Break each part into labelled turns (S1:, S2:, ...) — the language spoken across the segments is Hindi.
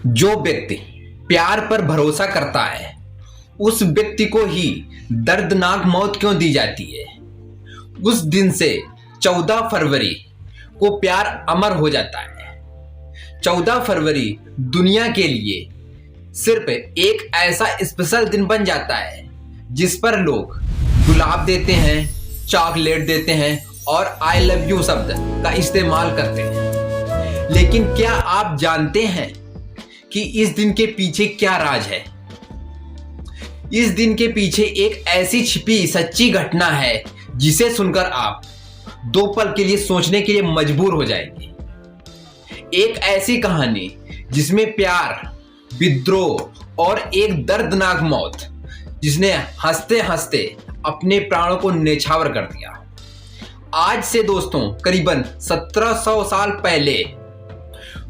S1: जो व्यक्ति प्यार पर भरोसा करता है उस व्यक्ति को ही दर्दनाक मौत क्यों दी जाती है। उस दिन से 14 फरवरी को प्यार अमर हो जाता है। 14 फरवरी दुनिया के लिए सिर्फ एक ऐसा स्पेशल दिन बन जाता है जिस पर लोग गुलाब देते हैं, चॉकलेट देते हैं और आई लव यू शब्द का इस्तेमाल करते हैं। लेकिन क्या आप जानते हैं कि इस दिन के पीछे क्या राज है? इस दिन के पीछे एक ऐसी छिपी सच्ची घटना है जिसे सुनकर आप 2 पल के लिए सोचने के लिए मजबूर हो जाएंगे। एक ऐसी कहानी जिसमें प्यार, विद्रोह और एक दर्दनाक मौत जिसने हंसते हंसते अपने प्राणों को न्यौछावर कर दिया। आज से दोस्तों करीबन 1700 साल पहले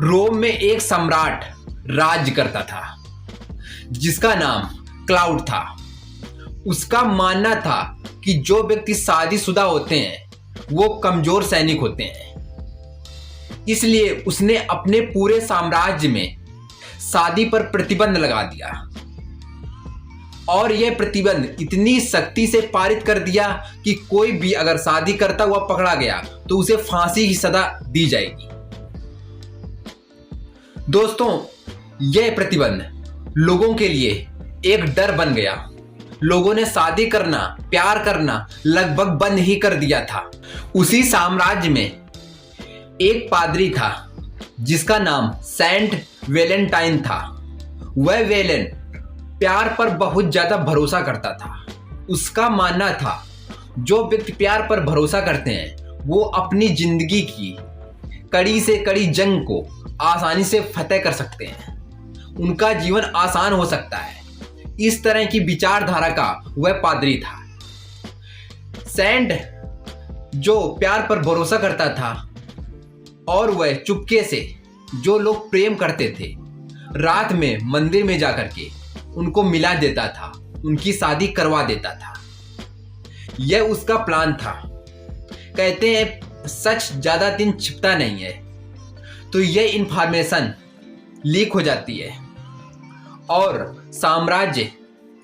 S1: रोम में एक सम्राट राज करता था जिसका नाम क्लाउड था। उसका मानना था कि जो व्यक्ति शादीशुदा होते हैं वो कमजोर सैनिक होते हैं। इसलिए उसने अपने पूरे साम्राज्य में शादी पर प्रतिबंध लगा दिया और यह प्रतिबंध इतनी सख्ती से पारित कर दिया कि कोई भी अगर शादी करता हुआ पकड़ा गया तो उसे फांसी की सजा दी जाएगी। दोस्तों, यह प्रतिबंध लोगों के लिए एक डर बन गया। लोगों ने शादी करना, प्यार करना लगभग बंद ही कर दिया था। उसी साम्राज्य में एक पादरी था जिसका नाम सेंट वेलेंटाइन था। वह वेलेन प्यार पर बहुत ज्यादा भरोसा करता था। उसका मानना था जो व्यक्ति प्यार पर भरोसा करते हैं वो अपनी जिंदगी की कड़ी से कड़ी जंग को आसानी से फतेह कर सकते हैं। उनका जीवन आसान हो सकता है। इस तरह की विचारधारा का वह पादरी था। सेंट जो प्यार पर भरोसा करता था और वह चुपके से जो लोग प्रेम करते थे रात में मंदिर में जाकर के उनको मिला देता था, उनकी शादी करवा देता था। यह उसका प्लान था। कहते हैं सच ज्यादा दिन छिपता नहीं है। तो यह इंफॉर्मेशन लीक हो जाती है और साम्राज्य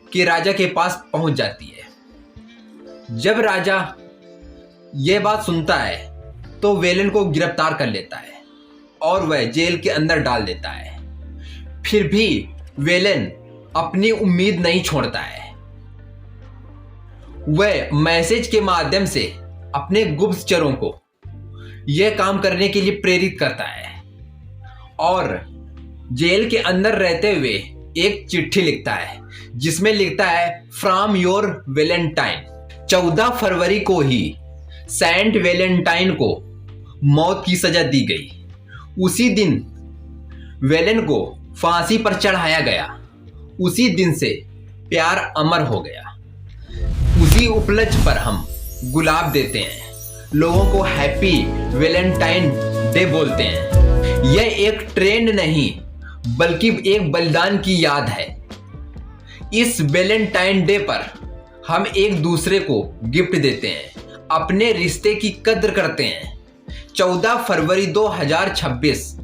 S1: के राजा के पास पहुंच जाती है। जब राजा यह बात सुनता है तो वेलेन को गिरफ्तार कर लेता है और वह जेल के अंदर डाल देता है। फिर भी वेलेन अपनी उम्मीद नहीं छोड़ता है। वह मैसेज के माध्यम से अपने गुप्तचरों को यह काम करने के लिए प्रेरित करता है और जेल के अंदर रहते हुए एक चिट्ठी लिखता है जिसमें लिखता है फ्रॉम योर वेलेंटाइन। 14 फरवरी को ही सेंट वेलेंटाइन को मौत की सजा दी गई। उसी दिन वेलेन को फांसी पर चढ़ाया गया। उसी दिन से प्यार अमर हो गया। उसी उपलक्ष्य पर हम गुलाब देते हैं, लोगों को हैप्पी वेलेंटाइन डे बोलते हैं। यह एक ट्रेंड नहीं बल्कि एक बलिदान की याद है। इस वेलेंटाइन डे पर हम एक दूसरे को गिफ्ट देते हैं, अपने रिश्ते की कद्र करते हैं। 14 फरवरी 2026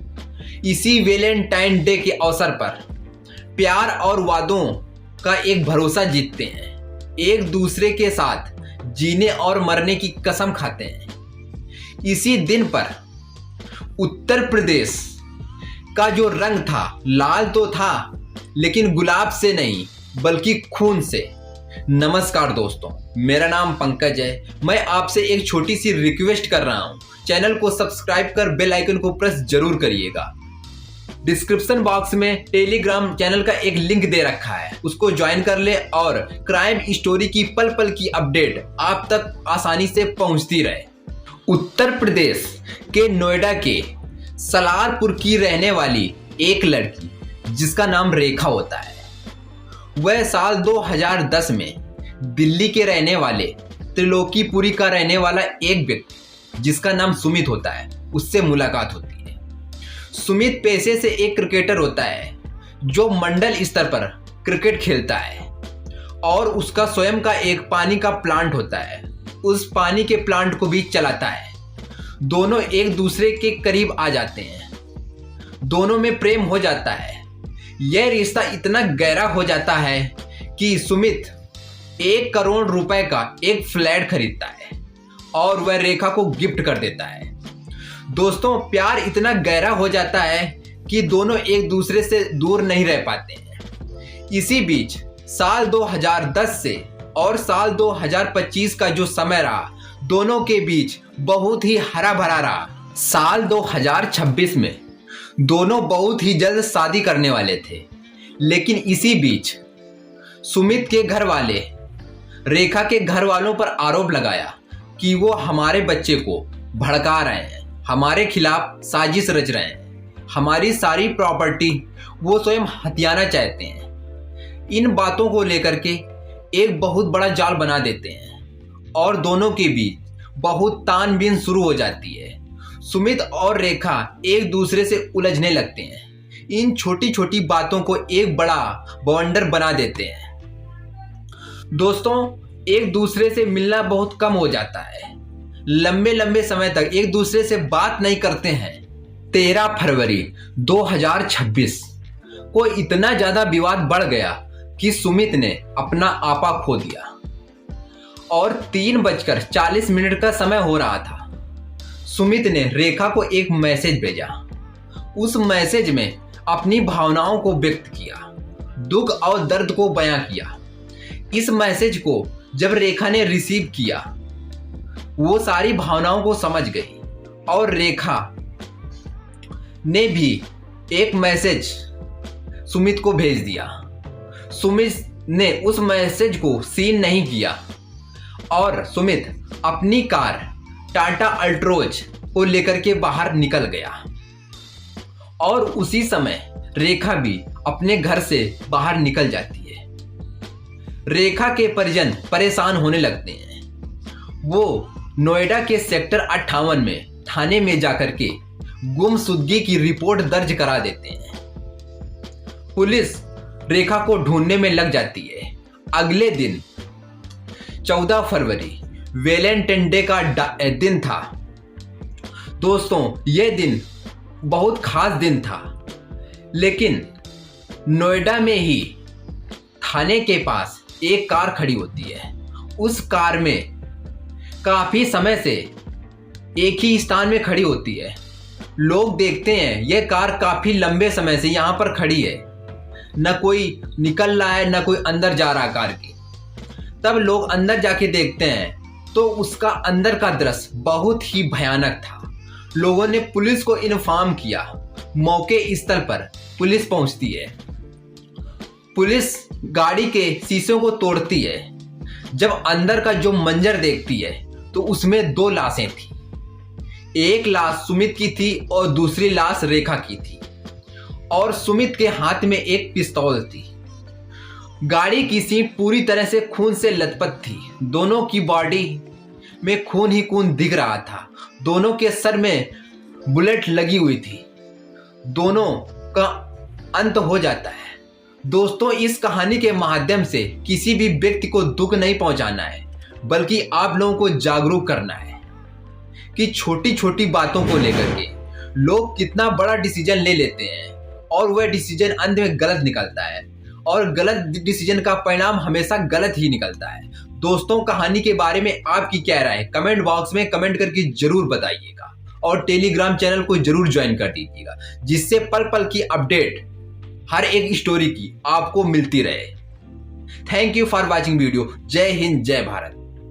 S1: इसी वेलेंटाइन डे के अवसर पर प्यार और वादों का एक भरोसा जीतते हैं, एक दूसरे के साथ जीने और मरने की कसम खाते हैं। इसी दिन पर उत्तर प्रदेश का जो रंग था लाल तो था लेकिन गुलाब से नहीं बल्कि खून से। नमस्कार दोस्तों, मेरा नाम पंकज है। मैं आपसे एक छोटी सी रिक्वेस्ट कर रहा हूं, चैनल को सब्सक्राइब कर बेल आइकन को प्रेस जरूर करिएगा। डिस्क्रिप्शन बॉक्स में टेलीग्राम चैनल का एक लिंक दे रखा है, उसको ज्वाइन कर ले और क्राइम स्टोरी की पल पल की अपडेट आप तक आसानी से पहुंचती रहे। उत्तर प्रदेश के नोएडा के सलारपुर की रहने वाली एक लड़की जिसका नाम रेखा होता है, वह साल 2010 में दिल्ली के रहने वाले त्रिलोकीपुरी का रहने वाला एक व्यक्ति जिसका नाम सुमित होता है उससे मुलाकात होती है। सुमित पेशे से एक क्रिकेटर होता है जो मंडल स्तर पर क्रिकेट खेलता है और उसका स्वयं का एक पानी का प्लांट होता है। उस पानी के प्लांट को भी चलाता है। दोनों एक दूसरे के करीब आ जाते हैं। दोनों में प्रेम हो जाता है यह रिश्ता इतना गहरा हो जाता है कि सुमित 1 करोड़ रुपए का एक फ्लैट खरीदता है और वह रेखा को गिफ्ट कर देता है। दोस्तों, प्यार इतना गहरा हो जाता है कि दोनों एक दूसरे से दूर नहीं रह पाते हैं। इसी बीच साल 2010 से और साल 2025 का जो समय रहा, दोनों के बीच बहुत ही हरा भरा रहा। साल 2026 में दोनों बहुत ही जल्द शादी करने वाले थे, लेकिन इसी बीच सुमित के घर वाले रेखा के घर वालों पर आरोप लगाया कि वो हमारे बच्चे को भड़का रहे हैं, हमारे खिलाफ साजिश रच रहे हैं, हमारी सारी प्रॉपर्टी वो स्वयं हथियाना चाहते हैं। इन बातों को लेकर के एक बहुत बड़ा जाल बना देते हैं और दोनों के बीच बहुत तानबीन शुरू हो जाती है। सुमित और रेखा एक दूसरे से उलझने लगते हैं। इन छोटी छोटी बातों को एक बड़ा बवंडर बना देते हैं। दोस्तों, एक दूसरे से मिलना बहुत कम हो जाता है। लंबे लंबे समय तक एक दूसरे से बात नहीं करते हैं। 13 फरवरी 2026 को इतना ज्यादा विवाद बढ़ गया कि सुमित ने अपना आपा खो दिया और 3:40 का समय हो रहा था। सुमित ने रेखा को एक मैसेज भेजा। उस मैसेज में अपनी भावनाओं को व्यक्त किया, दुख और दर्द को बयां किया। इस मैसेज को जब रेखा ने रिसीव किया, वो सारी भावनाओं को समझ गई और रेखा ने भी एक मैसेज सुमित को भेज दिया। सुमित ने उस मैसेज को सीन नहीं किया और सुमित अपनी कार टाटा अल्ट्रोज को लेकर के बाहर निकल गया और उसी समय रेखा भी अपने घर से बाहर निकल जाती है। रेखा के परिजन परेशान होने लगते हैं। वो नोएडा के सेक्टर 58 में थाने में जाकर के गुमशुदगी की रिपोर्ट दर्ज करा देते हैं। पुलिस रेखा को ढूंढने में लग जाती है। अगले दिन 14 फरवरी वैलेंटाइन डे का दिन था। दोस्तों, यह दिन बहुत खास दिन था, लेकिन नोएडा में ही थाने के पास एक कार खड़ी होती है। उस कार में काफी समय से एक ही स्थान में खड़ी होती है। लोग देखते हैं यह कार काफी लंबे समय से यहाँ पर खड़ी है, न कोई निकल रहा है न कोई अंदर जा रहा कार के। तब लोग अंदर जाके देखते हैं तो उसका अंदर का दृश्य बहुत ही भयानक था। लोगों ने पुलिस को इन्फॉर्म किया। मौके स्थल पर पुलिस पहुंचती है। पुलिस गाड़ी के शीशों को तोड़ती है। जब अंदर का जो मंजर देखती है तो उसमें 2 लाशें थी। एक लाश सुमित की थी और दूसरी लाश रेखा की थी और सुमित के हाथ में एक पिस्तौल थी। गाड़ी की सीट पूरी तरह से खून से लथपथ थी। दोनों की बॉडी में खून ही खून दिख रहा था। दोनों के सर में बुलेट लगी हुई थी। दोनों का अंत हो जाता है। दोस्तों, इस कहानी के माध्यम से किसी भी व्यक्ति को दुख नहीं पहुंचाना है, बल्कि आप लोगों को जागरूक करना है कि छोटी छोटी बातों को लेकर के लोग कितना बड़ा डिसीजन ले लेते हैं और वह डिसीजन अंत में गलत निकलता है और गलत डिसीजन का परिणाम हमेशा गलत ही निकलता है। दोस्तों, कहानी के बारे में आपकी क्या राय है कमेंट बॉक्स में कमेंट करके जरूर बताइएगा और टेलीग्राम चैनल को जरूर ज्वाइन कर दीजिएगा, जिससे पल पल की अपडेट हर एक स्टोरी की आपको मिलती रहे। Thank you for watching video. जय हिंद, जय भारत।